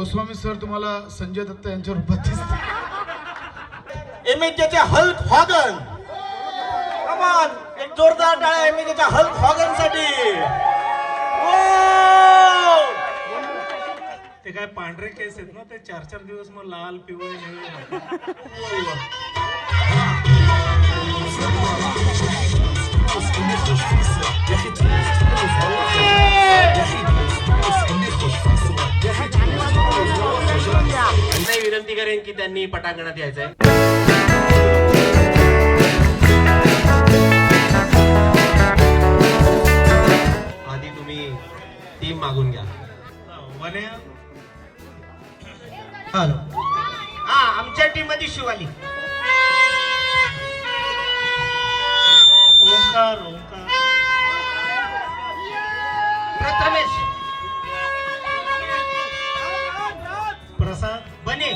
Goswami sir तुम्हाला संजय दत्त यांच्या रूपात दिसते. एमएचच्या हल्क हॉगन. कमान एक जोरदार टाळ्या एमएचच्या हल्क हॉगन साठी. ते काय पांढरे केस आहेत ना, ते 4-4 दिवस मग लाल पिवळे निळे. विनंती करेन की त्यांनी पटांगणात यायचंय. आधी तुम्ही टीम मागून घ्या. वन्या हॅलो. हा आमच्या टीम मध्ये शिवाली. ओंकार ओंकार प्रथमेश प्रसाद बने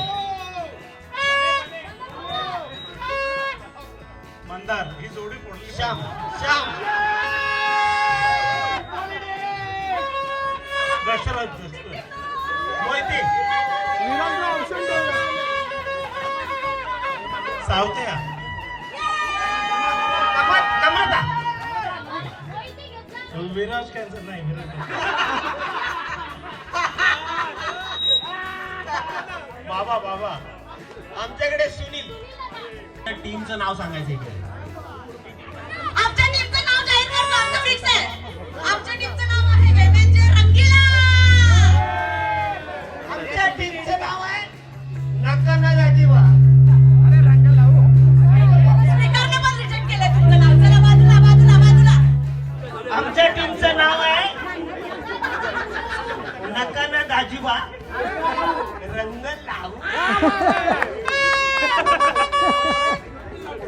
मंदार ही जोडी पडली. श्याम श्याम दशरथ मोहिते सावत्या कमळदा विराज कॅन्सर नाही. विराज बाबा बाबा आमच्याकडे सुनील. टीमचं नाव सांगायचं इकडे. आमच्या टीमचं नाव जाहीर करतो. आमचं फिक्स आहे. आमच्या टीमचं नाव आहे एव्हेंजर रंगीला. आमच्या टीमचं नाव आहे नकाना गाजीवा. स्पीकरने पण रिजेक्ट केलंय तुमचं नाव. चला बाजूला बाजूला बाजूला. आमच्या टीमचं नाव आहे नकाना गाजीवा रंग लावू.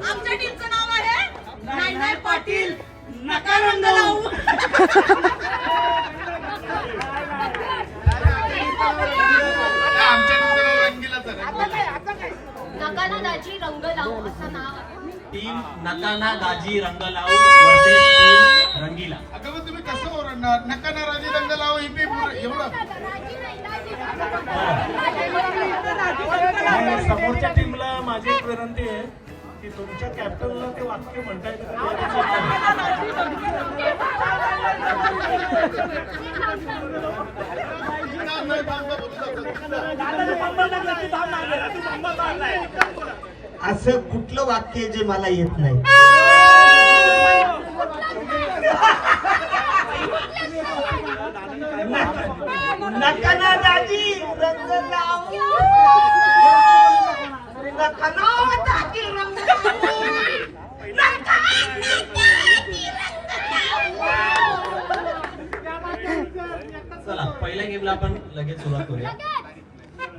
आमच्या टीमचं नाव आहे नाय पाटील नका रंग लावू. आमच्या टीमचं नाव रंगीलाच आहे. नकाना दाजी रंग लावू असं नाव आहे. टीम नकाना गाजी रंग लावू वर्सेस टीम रंगीला. अगं मग तुम्ही कसं ओरडणार? नका ना राजी रंग लाव ही बी एवढं. आणि समोरच्या टीमला माझी एक विनंती आहे की तुमच्या कॅप्टनला ते वाक्य म्हणता येतं का? असं कुठलं वाक्य आहे जे मला येत नाही? नकाना दाजी रंग लावू. नकाना दाजी रंग लावू. चला पहिल्या गेमला आपण लगेच सुरुवात करूया.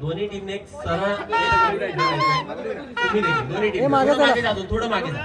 दोन्ही टीमने एक सरळ तुम्ही देखील दोन्ही टीम मागे जा, थोडं मागे जा.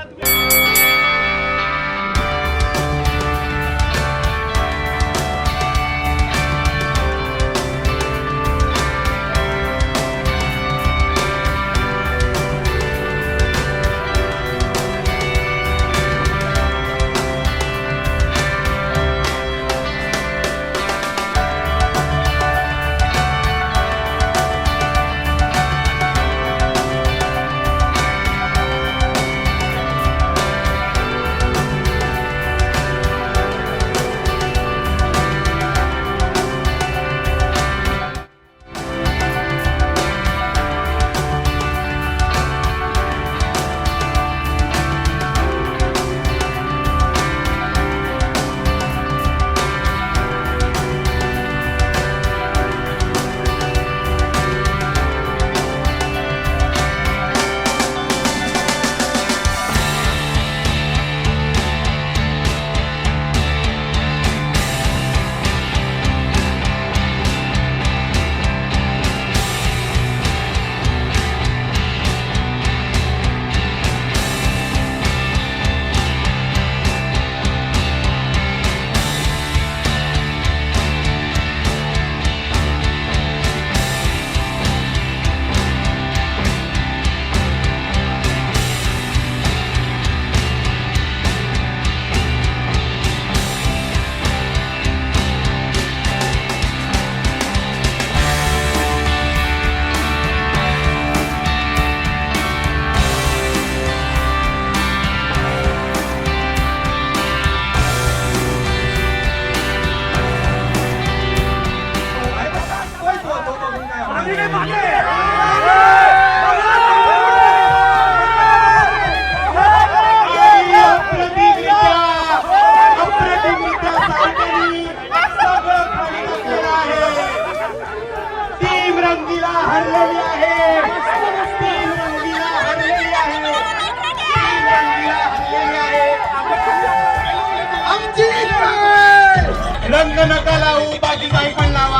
रंग नका लावू, बाकी काही पण लावा.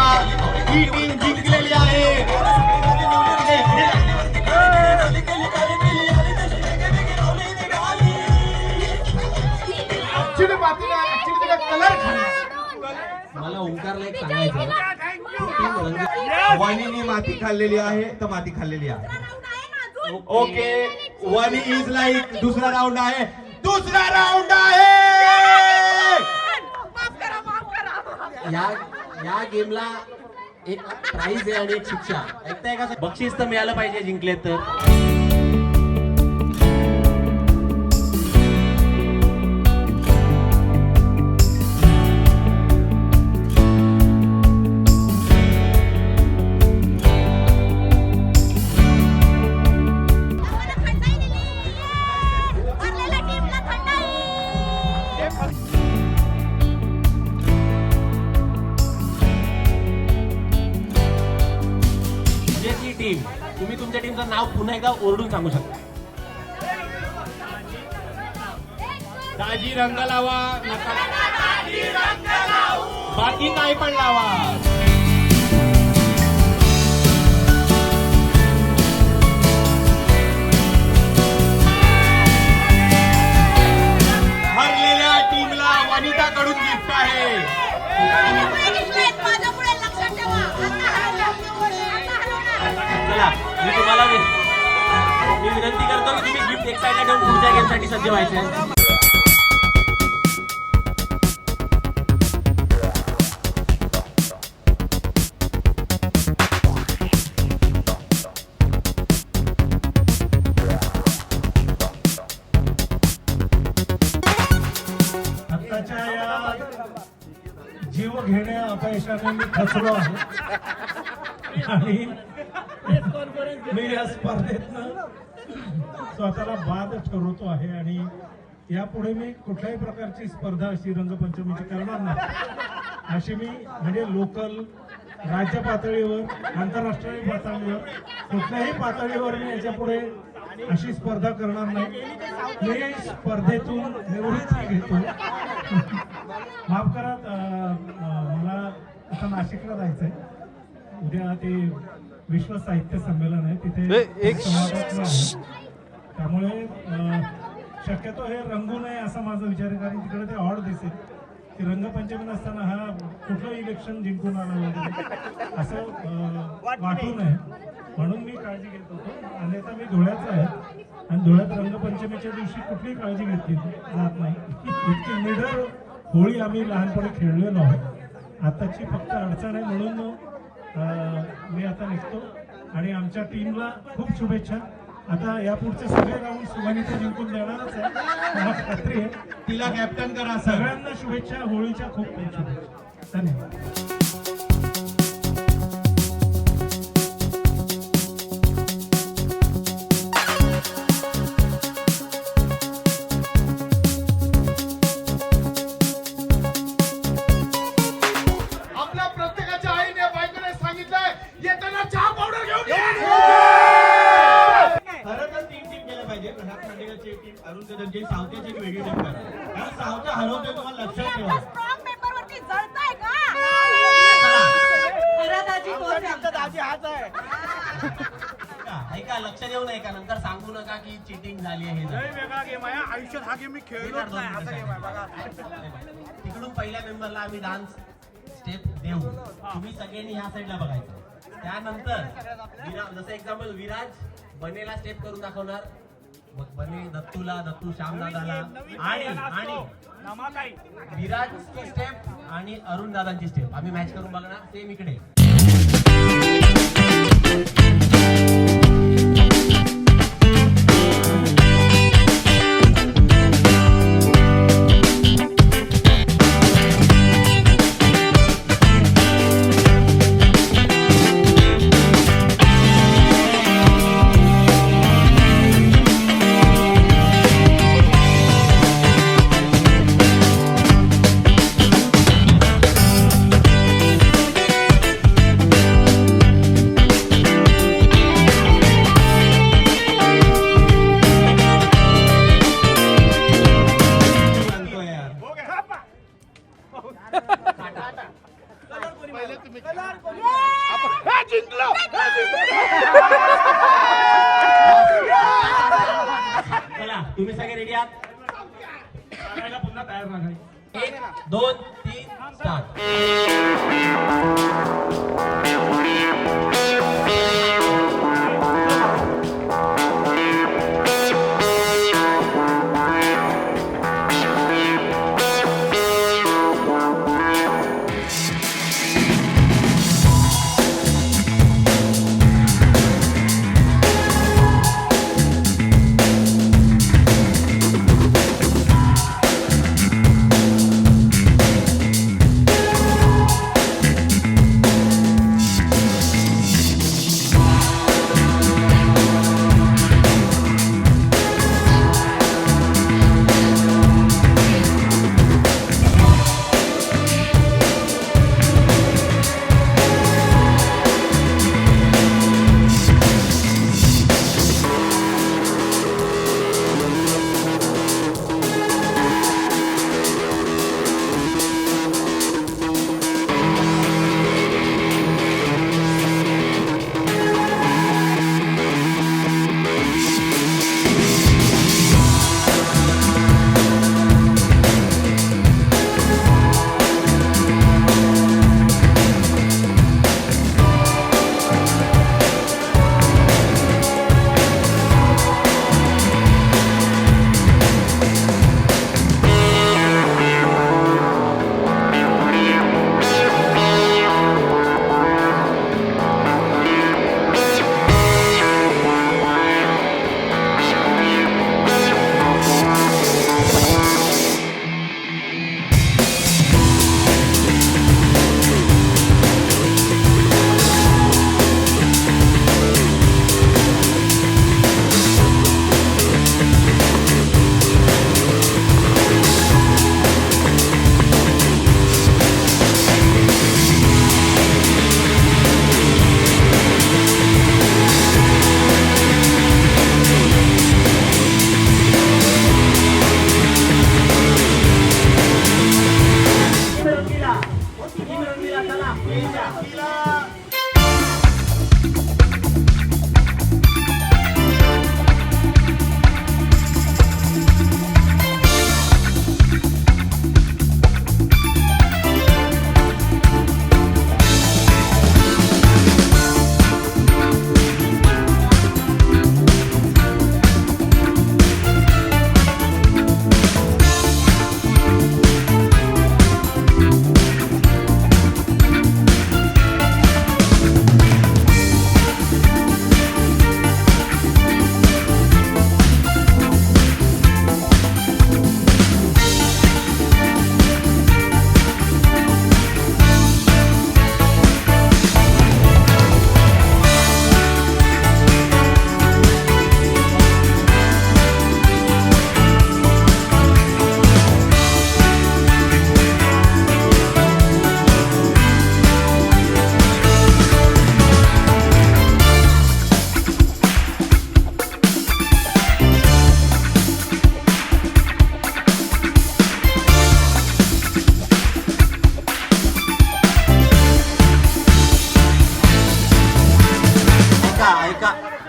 ही टीम जिंकलेली आहे. ऍक्च्युली पातीला ऍक्च्युली तिला कलर खाल्ला. मला ओंकारला एक सांगायचं, वनीने माती खाल्लेली आहे तर माती खाल्लेली आहे. ओके, वनी इज लाईक दुसरा राऊंड आहे. दुसरा राऊंड आहे. या गेमला एक प्राइज आहे आणि एक शिक्षा. ऐकताय का? बक्षीस तर मिळालं पाहिजे जिंकले तर. टीम, तुम्ही तुमच्या टीमचं नाव पुन्हा एकदा ओरडून सांगू शकता. दाजी रंग लावा, बाकी काय पण लावा. हरलेल्या टीमला वनिताकडून गिफ्ट आहे. चला, मी तुम्हाला विनंती करतो की तुम्ही गिफ्ट एक साईडला ठेवून पुढच्या गेमसाठी सज्ज व्हायचे. आत्ताच्या या जीव घेण्या अपयशाने मी खचलो आहे आणि मी या स्पर्धेतनं स्वतःला बाद ठरवतो आहे आणि यापुढे मी कुठल्याही प्रकारची स्पर्धा अशी रंगपंचमीची करणार नाही. अशी मी म्हणजे लोकल, राज्य पातळीवर, आंतरराष्ट्रीय पातळीवर, कुठल्याही पातळीवर मी याच्या पुढे अशी स्पर्धा करणार नाही. मी स्पर्धेतून निवृत्ती घेतो. माफ करा, मला आता नाशिकला जायचंय. उद्या ते विश्व साहित्य संमेलन आहे, तिथे एक समारंभ आहे. त्यामुळे शक्यतो हे रंगू नये असा माझा विचार आहे, कारण तिकडे ते ऑड दिसेल की रंगपंचमी नसताना हा कुठलं इलेक्शन जिंकून आला वगैरे असं वाटू नये, म्हणून मी काळजी घेत होतो. अन्यथा मी धुळ्याचा आहे आणि धुळ्यात रंगपंचमीच्या दिवशी कुठलीही काळजी घेतली जात नाही. इतकी निडर होळी आम्ही लहानपणी खेळलेलो आहोत. आताची फक्त अडचण आहे, म्हणून मी आता निघतो आणि आमच्या टीमला खूप शुभेच्छा. आता यापुढचे सगळे राऊंड सुवानीचे जिंकून देणारच आहे, मला खात्री आहे. तिला कॅप्टन करा. सगळ्यांना शुभेच्छा, होळीच्या खूप खूप शुभेच्छा. धन्यवाद. आपल्या प्रत्येकाच्या आईने बायकोने सांगितलंय येताना चहा पावडर घेऊन ये. खरं तर 3 टीम केल्या पाहिजे. प्रसाद खांडेकरची एक टीम, अरुण कदमची, सावतेची एक वेगळी टीम करा. कारण सावता हरवतोय, तुम्हाला लक्षात ठेवा. स्ट्रॉंग पेपरवरती जळताय का? ऐका, लक्ष देऊ नये का, नंतर सांगू नका की चिटिंग झाली आहे. वेगळा गेम आहे, आयुष्यात हा गेम मी खेळलोच नाही. असा गेम आहे बघा. तिकडून पहिल्या मेंबरला आम्ही डान्स स्टेप देऊ, तुम्ही सगळ्यांनी ह्या साईडला बघायचं. त्यानंतर जसं एक्झाम्पल विराज बनेला स्टेप करून दाखवणार, मग बने दत्तूला, दत्तू श्यामदादाला आणि विराजची स्टेप आणि अरुण दादांची स्टेप आम्ही मॅच करून बघणार. सेम इकडे तुम्ही सगळे रेडी आहात? करायला पुन्हा तयार राहायचं. 1 2 3 स्टार्ट.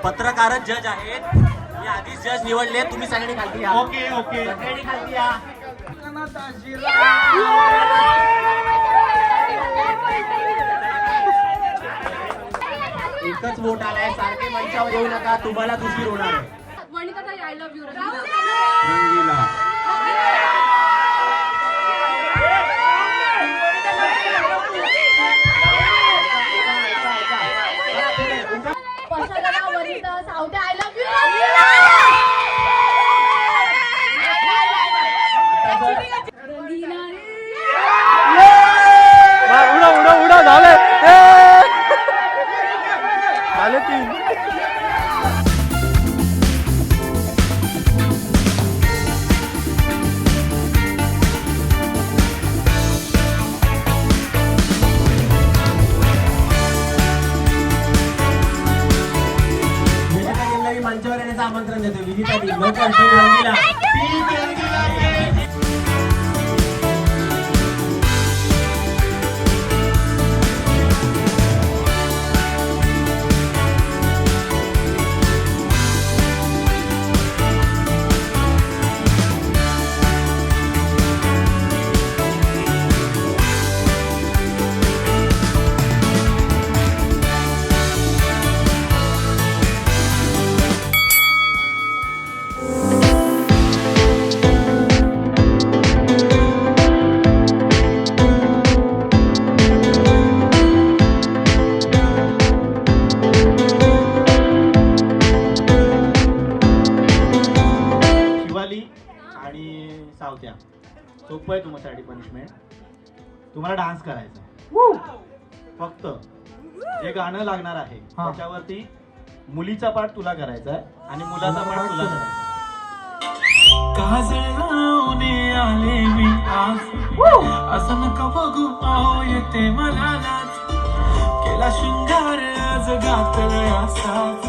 पत्रकारच जज आहेत. मी आधीच जज निवडले. तुम्ही सगळे खालती या. Okay okay. सगळ्यांनी खालती या. एकच वोट आलाय. सारखे मंचावर येऊ नका. तुम्हाला दुसरी होणार आहे. वनिताताई, आय लव्ह यू. रंगीला Vanita Savate, I love you. उडा झाले झाले 3. मंचावर येण्याचं आमंत्रण देतो. विनिता दी, लवकर टीम रंगीला. सावत्या सोपं आहे तुमच्यासाठी पनिशमेंट. तुम्हाला डान्स करायचा फक्त जे गाणं लागणार आहे त्याच्यावरती मुलीचा पार्ट तुला करायचा आहे आणि मुलाचा पार्ट तुला करायचा. काजळ लावणे आले मी आज असं नका बघू पाहू येते मला लाज केला शृंगार आज घातलाय असाच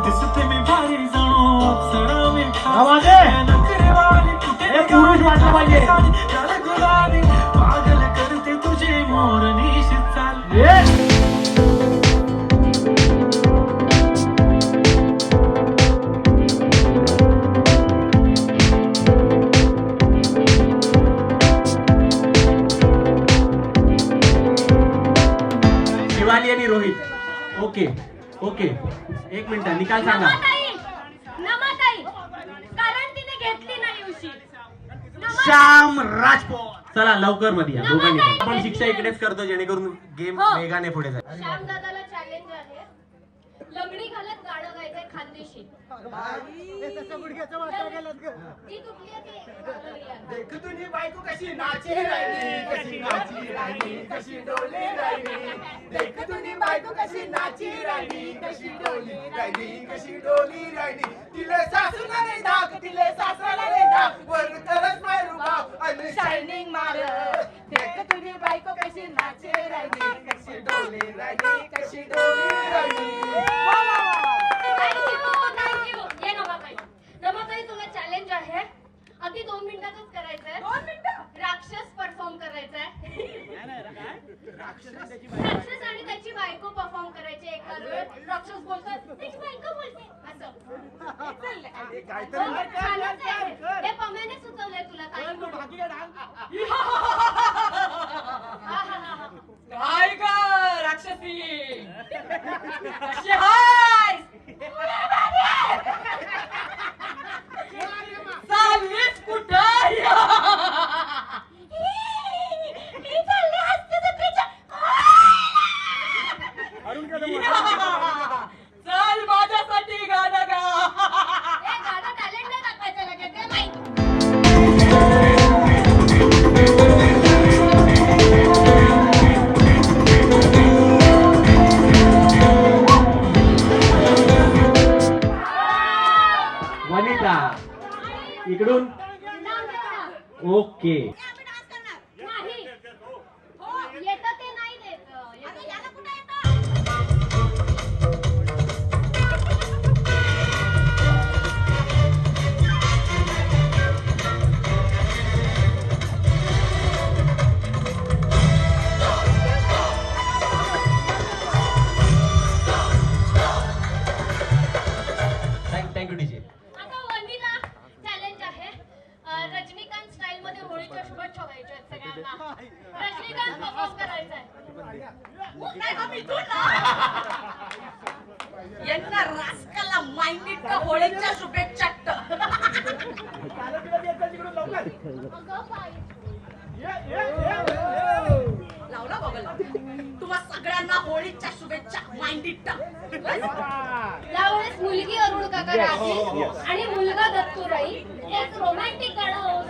दिसते मी भारी जणू अप्सरा मी नकरेवाली कुठे गुलाबी पागल करते तुझे मोर निशित चाल. शिवाली आणि रोहित. ओके ओके एक मिनिट निकाल सांगा. नमाताई कारण तिने घेतली नाही उशी. श्याम राजपूत. चला लवकर मध्ये या दोघांनी पण. आपण शिक्षा इकडेच करतो जेणेकरून गेम वेगाने पुढे जाईल. श्याम दादाला चॅलेंज आहे लंगडी घालत गाणं गायचंय खानदेशी. ती तुटली आहे ती देख तुझी बायको कशी नाची राहिली, कशी नाची राहिली, कशी डोली राहिली. देख तुझी बायको कशी नाची राहिली, कशी डोली राहिली, कशी डोली राहिली. तिले सासूला नाही धाक, तिले सासऱ्याला नाही धाक, वर तरच मारू भाव आणि शायनिंग मार. देख तुझी बायको कशी नाची राहिली, कशी डोली राहिली, कशी डोली राहिली. थँक्यू. ये नमाताई. नमाताई तुला चॅलेंज आहे अगदी 2 मिनिटातच करायचंय. 2 मिनिटं राक्षस परफॉर्म करायचंय. राक्षस आणि त्याची बायको परफॉर्म करायची एका वेळ. राक्षस बोलतात त्याची बायको बोलते असं. हे पम्याने सुचवलंय तुला काही. काय ग राक्षसी कशी हायस? चाललीस कुठं? मी चालले हस्ती जत्रेच्या. चल माझ्यासाठी गाणं गा. हे गाणं टॅलेंट नाही दाखवायचं लगेच ते माहिती. वनिता इकडून. ओके आम्ही डान्स करणार नाही. हो येतं ते नाही देत. आता याला कुठे येतं? Thank you DJ. आता वनिला चॅलेंज आहे रजनीकांत स्टाईल मध्ये होळीच्या शुभेच्छा व्हायच्या आहेत सगळ्यांना. रजनीकांत परफॉर्म करायचंय. यांना रास्काला माइंडिट का होळीच्या शुभेच्छा. अगं बाई. लावला बघा तुम्हा सगळ्यांना होळीच्या शुभेच्छा माइंडिट. यावेळेस मुलगी अरुण काका राहील आणि मुलगा दत्तू राहील. एक रोमॅन्टिक गाणं होऊ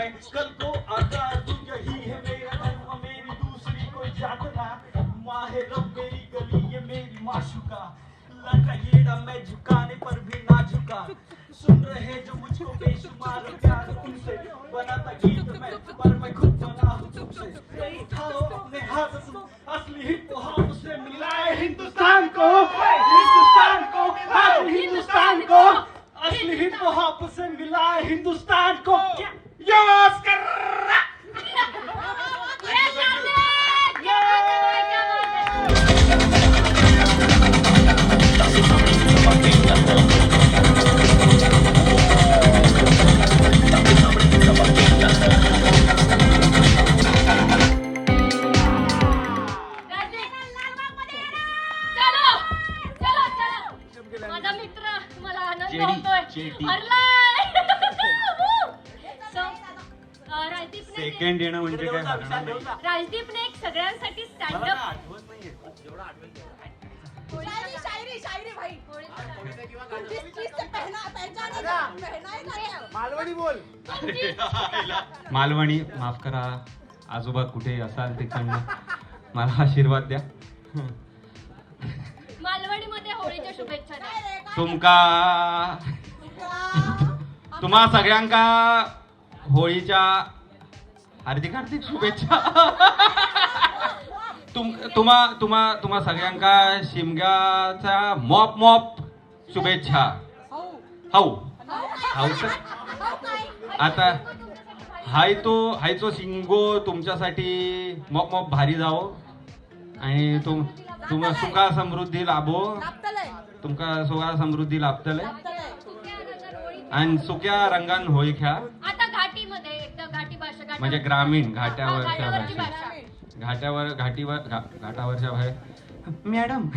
मैं कल को आजाद हूँ, यही है मेरा धर्म, मेरी दूसरी कोई जात ना। माँ है रब मेरी गली, ये मेरी माशुका, लड़का येड़ा मैं झुकाने पर भी ना झुका। सुन रहे जो मुझको बेशुमार प्यार तुमसे, बनाता गीत मैं पर मैं खुद बना हूँ तुमसे। उठाओ अपने हाथ से, असली हिप हॉप से मिलाए हिंदुस्तान को, हिंदुस्तान को, असली हिंदुस्तान को, असली हिप हॉप से मिलाए हिंदुस्तान को। यस कर ये बात है, क्या बात है। चलो चलो चलो, माझा मित्र मला आनंद जेडी, होतोय. जेडी. हरलाय. So, राजदीपने सेकंड येणं म्हणजे काय हरणार नाही. राजदीपने एक सगळ्यांसाठी स्टँडअप शायरी शायरी शायरी भाई जिस चीज से पहचान है मालवणी बोल. मालवणी माफ करा, आजोबा कुठे असाल तिकडनं मला आशीर्वाद द्या. मालवणीमध्ये होळीच्या शुभेच्छा द्या. तुम्हा सगळ्यांका होळीच्या हार्दिक हार्दिक शुभेच्छा. तुम्हा सगळ्यांका शिमग्याचा मॉप मॉप शुभेच्छा. हाऊ तर आता हायचो शिंगो तुमच्यासाठी मॉप मॉप भारी जावो आणि तुम्हा सुखा समृद्धी लाभो, तुमका सुखा समृद्धी लाभतले आणि सुक्या रंगान होळी खेळा. आता घाटीमध्ये एकदा घाटी भाषा म्हणजे ग्रामीण घाटावरच्या घाटावरची भाषेत. भाषा. घाटावरच्या भाषेत. मॅडम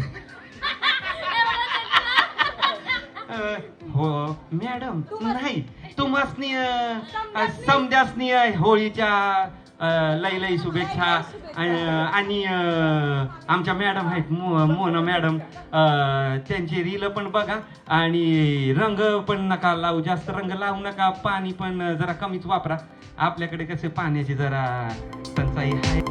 हो मॅडम नाही तुम्हासनी समद्यासनी होळीच्या लई लई शुभेच्छा. आणि आमच्या मॅडम आहेत मोना मॅडम, त्यांची रील पण बघा आणि रंग पण नका लावू, जास्त रंग लावू नका, पाणी पण जरा कमीच वापरा. आपल्याकडे कसे पाण्याची जरा टंचाई आहे.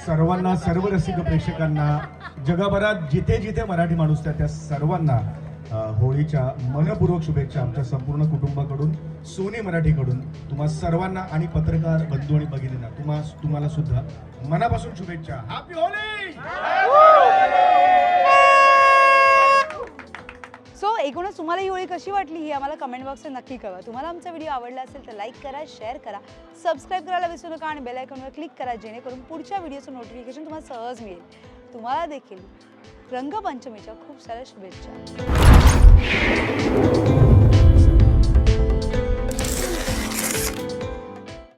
सर्वांना, सर्व रसिक प्रेक्षकांना, जगभरात जिथे जिथे मराठी माणूस त्या सर्वांना होळीच्या मनपूर्वक शुभेच्छा आमच्या संपूर्ण कुटुंबाकडून, सोनी मराठीकडून. तुम्हा सर्वांना आणि पत्रकार बंधू आणि भगिनींना तुम्हाला सुद्धा मनापासून शुभेच्छा. हॅपी होळी. सो एकूणच तुम्हाला ही होळी कशी वाटली ही आम्हाला कमेंट बॉक्समध्ये नक्की कळवा. तुम्हाला आमचा व्हिडिओ आवडला असेल तर लाईक करा, शेअर करा, सबस्क्राईब करायला विसरू नका आणि बेल आयकॉनवर क्लिक करा, जेणेकरून पुढच्या व्हिडिओचं नोटिफिकेशन तुम्हाला सहज मिळेल. तुम्हाला देखील रंगपंचमीच्या खूप साऱ्या शुभेच्छा.